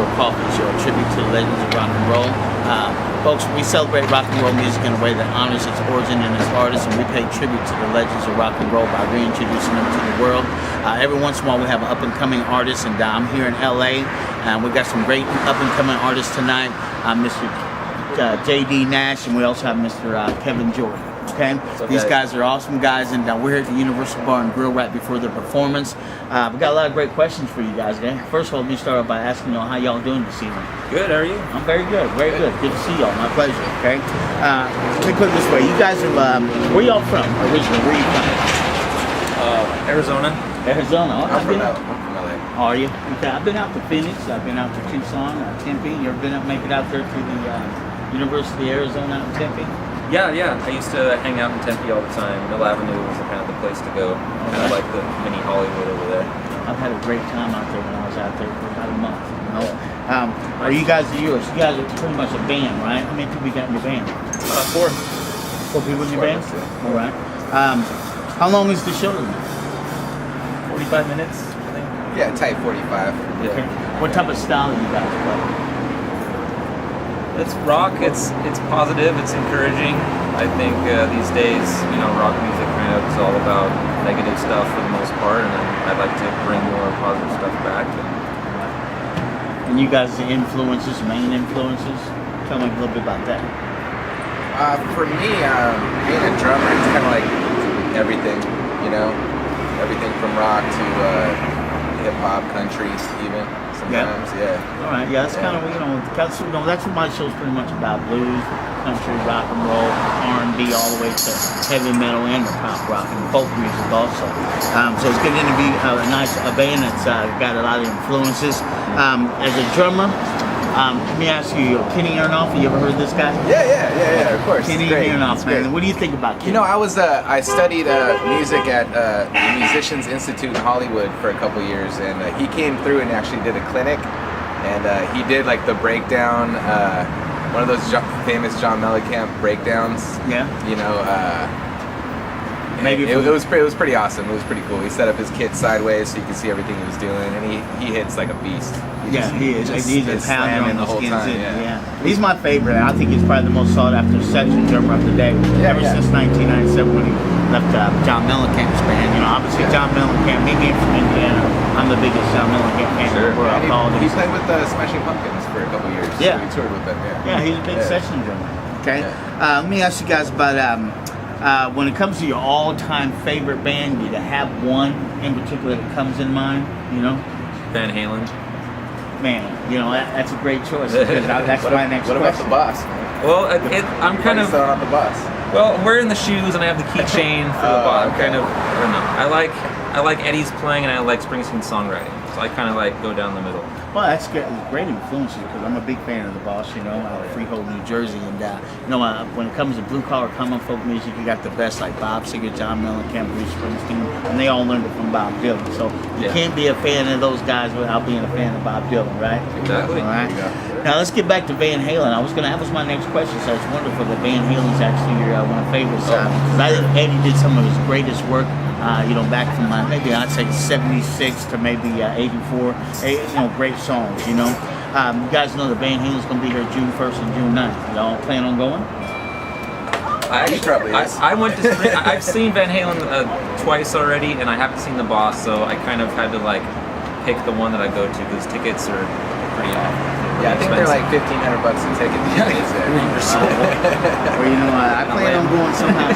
for Coffy Show, a tribute to the legends of rock and roll. Folks, we celebrate rock and roll music in a way that honors its origin and its artists, and we pay tribute to the legends of rock and roll by reintroducing them to the world. Every once in a while we have an up-and-coming artist, and I'm here in LA, and we've got some great up-and-coming artists tonight. Mr. J.D. Nash, and we also have Mr. Kevin Jordan. Okay, these guys are awesome guys, and we're here at the Universal Bar and Grill right before their performance. We got a lot of great questions for you guys today. First of all, let me start off by asking how y'all doing this evening. Good, how are you? I'm very good, very good. Good to see y'all. My pleasure. Okay, let me put it this way: you guys are where y'all from originally? Where are you from? Arizona. Arizona. Oh, I'm from LA. Are you? Okay, I've been out to Phoenix. I've been out to Tucson, Tempe. You ever been up, make it out there to the University of Arizona out in Tempe? Yeah. I used to hang out in Tempe all the time. Mill Avenue was kind of the place to go. Kind of like the mini Hollywood over there. I've had a great time out there when I was out there for about a month. You know? Are you guys yours? You guys are pretty much a band, right? How many people you got in your band? 4. 4 people in your band? All right. How long is the show tonight? 45 minutes, I think. Yeah, tight 45. Okay. What type of style do you guys play? It's rock. It's positive. It's encouraging. I think these days, rock music kind of is all about negative stuff for the most part, and I'd like to bring more positive stuff back. And you guys, the influences, main influences? Tell me a little bit about that. For me, being a drummer, it's kind of like everything, everything from rock to hip hop, country, even. Sometimes, yeah. All right, yeah, that's kind of that's what my show's pretty much about: blues, country, rock and roll, R&B, all the way to heavy metal and the pop rock and folk music also. So it's good to interview a band that's got a lot of influences. As a drummer, let me ask you, Kenny Aronoff. You ever heard this guy? Yeah, of course. Kenny Aronoff, man. What do you think about Kenny? I studied music at the Musicians Institute in Hollywood for a couple years, and he came through and actually did a clinic, and he did like the breakdown, one of those famous John Mellencamp breakdowns. Yeah. Maybe it was pretty awesome. It was pretty cool. He set up his kit sideways so you could see everything he was doing, and he hits like a beast. He is. He's just pounding the whole time. Yeah. He's my favorite. I think he's probably the most sought after section drummer of the day. Ever since 1997 when he left John Mellencamp's band. Obviously John Mellencamp, me being from Indiana, I'm the biggest John Mellencamp fan in the world. He played with Smashing Pumpkins for a couple years. Yeah. So he toured with them. Yeah, he's a big session drummer. Okay. Let me ask you guys about when it comes to your all-time favorite band, do you have one in particular that comes in mind? Van Halen. Man, that's a great choice. Because that's my next question. What about the boss? Well, I'm kind of on the boss. Well, I'm wearing the shoes and I have the keychain for the boss. Okay. I don't know. I like Eddie's playing and I like Springsteen's songwriting. So I kind of go down the middle. Well, that's good. Great influences because I'm a big fan of the Boss. Out of Freehold, New Jersey, and when it comes to blue collar common folk music, you got the best like Bob Seger, John Mellencamp, Bruce Springsteen, and they all learned it from Bob Dylan. So you can't be a fan of those guys without being a fan of Bob Dylan, right? Exactly. All right. Now let's get back to Van Halen. That was my next question. So it's wonderful that Van Halen's actually one of my favorites. Because I think Eddie did some of his greatest work. Back from maybe I'd say 76 to maybe 84. Great songs. You guys know that Van Halen's gonna be here June 1st and June 9th. Y'all plan on going? I went to. I've seen Van Halen twice already, and I haven't seen the Boss, so I kind of had to pick the one that I go to because tickets are pretty awful. Yeah, I think they're like $1,500 a ticket. I plan on going somehow.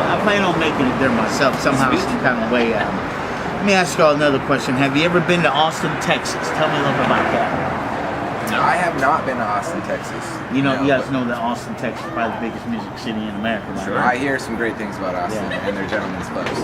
I plan on making it there myself somehow, some kind of way. Let me ask y'all another question. Have you ever been to Austin, Texas? Tell me a little bit about that. No. I have not been to Austin, Texas. You guys know that Austin, Texas is probably the biggest music city in America, right? Sure. I hear some great things about Austin and their gentlemen's clubs.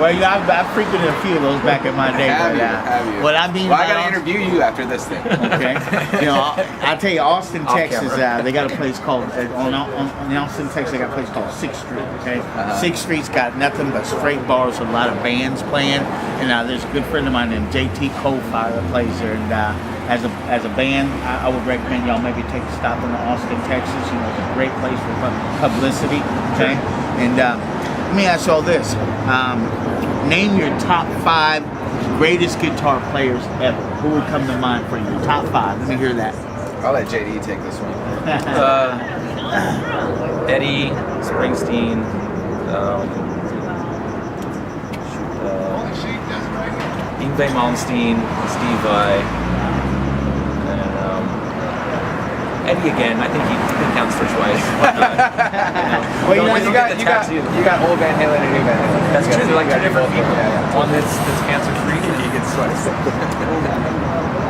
Well, I frequented a few of those back in my day. Have you? What I mean, I got to interview you after this thing. Okay. I tell you, Austin, Texas, they got a place called on Austin, Texas. They got a place called 6th Street. Okay. 6th Street's got nothing but straight bars with a lot of bands playing. And there's a good friend of mine named JT Coalfire that plays there. And as a band, I would recommend y'all maybe take a stop into Austin, Texas. It's a great place for publicity. Okay. And let me ask y'all this: name your top 5 greatest guitar players ever. Who would come to mind for you? Top 5. Let me hear that. I'll let JD take this one. Eddie, Springsteen, Yngwie Malmsteen, Steve Vai, and Eddie again. I think he counts for twice. Well, you got old Van Halen and new Van Halen. That's true. They're like two different people. Yeah. One that's cancer free, and he gets twice.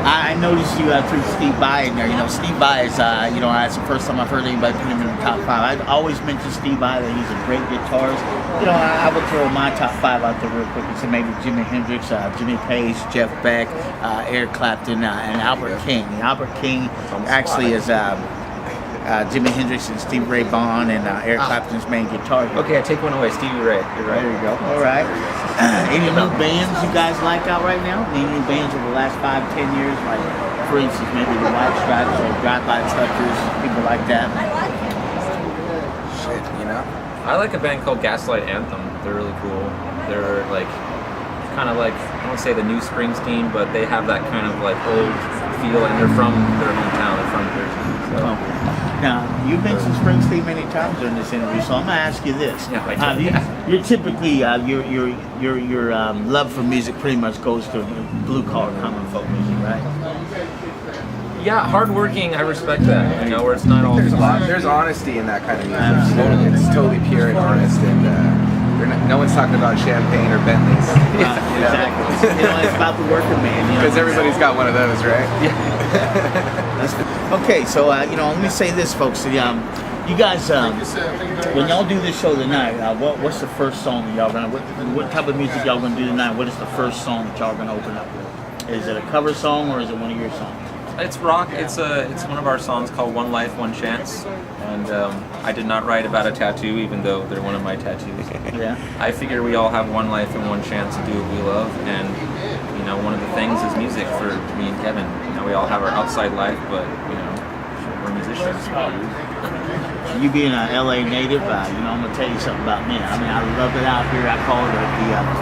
I noticed you threw Steve Vai in there. You know, Steve Vai is, that's the first time I've heard anybody put him in the top 5. I always mention Steve Vai that he's a great guitarist. You know, I would throw my top 5 out there real quick and say maybe Jimi Hendrix, Jimmy Page, Jeff Beck, Eric Clapton, and Albert King. Albert King actually is Jimi Hendrix and Stevie Ray Vaughan and Eric Clapton's main guitar. Okay, I take one away. Stevie Ray. You're right. There you go. All right. Any new bands you guys like out right now? Any new bands over the last 5-10 years? Like, for instance, maybe the White Stripes or Drive-By Truckers, people like that. Shit, you know? I like a band called Gaslight Anthem. They're really cool. They're like, kind of like, I don't say the new Springsteen, but they have that kind of like old feel, and they're from their hometown. They're from Jersey. So. Now, you've mentioned Springsteen many times during this interview, so I'm gonna ask you this: you're typically your love for music pretty much goes to blue collar common folk music, right? Yeah, hardworking. I respect that. You know, where it's not all. There's honesty in that kind of music. Absolutely. It's totally pure and honest, and no one's talking about champagne or Bentleys. Exactly. It's about the working man. Because everybody's got one of those, right? Okay, so let me say this, folks. You guys, when y'all do this show tonight, what's the first song that y'all gonna? What type of music y'all gonna do tonight? What is the first song that y'all gonna open up with? Is it a cover song or is it one of your songs? It's rock. It's one of our songs called "One Life, One Chance," and I did not write about a tattoo, even though they're one of my tattoos. Yeah. I figure we all have one life and one chance to do what we love, and one of the things is music for me and Kevin. We all have our outside life, but we're musicians. You being an LA native, I'm gonna tell you something about me. I mean, I love it out here. I call it the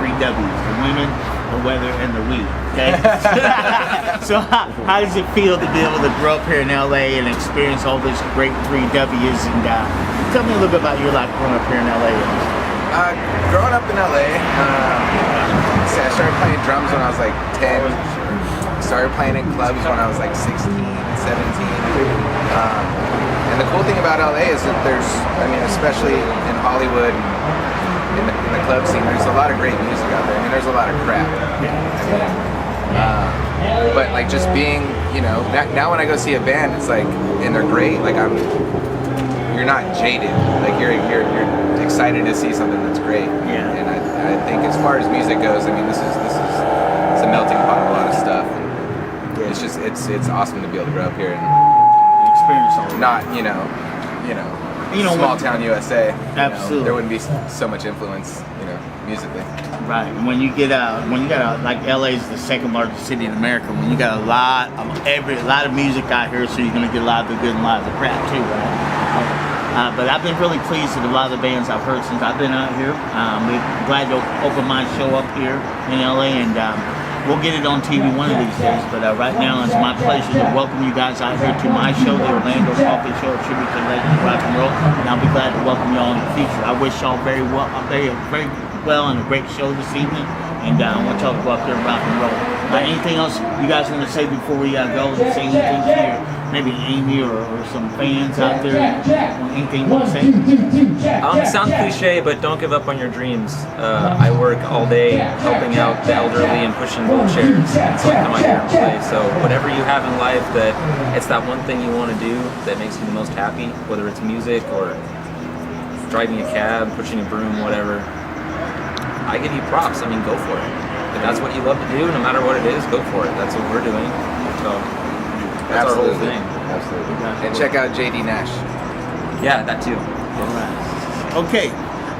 3 W's: the women, the weather, and the weed. Okay. So how does it feel to be able to grow up here in LA and experience all these great 3 W's? And tell me a little bit about your life growing up here in LA. Growing up in LA, I started playing drums when I was like 10. Started playing in clubs when I was like 16, 17. And the cool thing about LA is that especially in Hollywood, in the club scene, there's a lot of great music out there. I mean, there's a lot of crap. But like just being, now when I go see a band, it's like, and they're great. Like you're not jaded. Like you're excited to see something that's great. Yeah. And I think as far as music goes, I mean, this is it's a melting pot of a lot of stuff. And it's just it's awesome to be able to grow up here and experience all that. Not small town USA. Absolutely. There wouldn't be so much influence, musically. Right. And when you get like LA is the second largest city in America. When you got a lot of music out here, so you're gonna get a lot of the good and a lot of the crap too, right? But I've been really pleased with a lot of the bands I've heard since I've been out here. We're glad to open my show up here in LA, and we'll get it on TV one of these days. But right now, it's my pleasure to welcome you guys out here to my show, the Orlando Coffy Show, a tribute to legends of rock and roll. And I'll be glad to welcome y'all in the future. I wish y'all very well and a great show this evening. And I want y'all to go up there and rock and roll. Anything else you guys want to say before we go and say anything to your, maybe Amy or some fans out there? Anything you want to say? Sounds cliche, but don't give up on your dreams. I work all day helping out the elderly and pushing wheelchairs, and so I come out here and play. So whatever you have in life that it's that one thing you want to do that makes you the most happy, whether it's music or driving a cab, pushing a broom, whatever, I give you props. I mean, go for it. If that's what you love to do, no matter what it is, go for it. That's what we're doing. So that's our whole thing. Absolutely. And check out JD Nash. Yeah, that too. All right. Okay.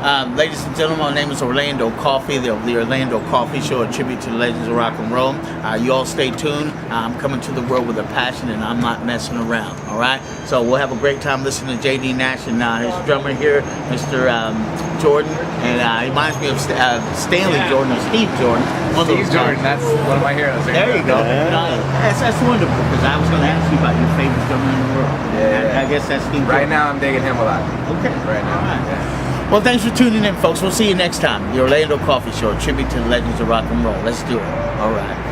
Ladies and gentlemen, my name is Orlando Coffy, the Orlando Coffy Show, a tribute to the legends of rock and roll. You all stay tuned. I'm coming to the world with a passion, and I'm not messing around, all right? So we'll have a great time listening to J.D. Nash and his drummer here, Mr. Jordan, and he reminds me of Stanley Jordan or Steve Jordan. Steve Jordan, that's one of my heroes. There you go. That's wonderful, because I was going to ask you about your favorite drummer in the world. Yeah. I guess that's Steve Right Jordan. now, I'm digging him a lot. Okay. Right now. All right. Yeah. Well, thanks for tuning in, folks. We'll see you next time. The Orlando Coffee Show, a tribute to the legends of rock and roll. Let's do it. All right.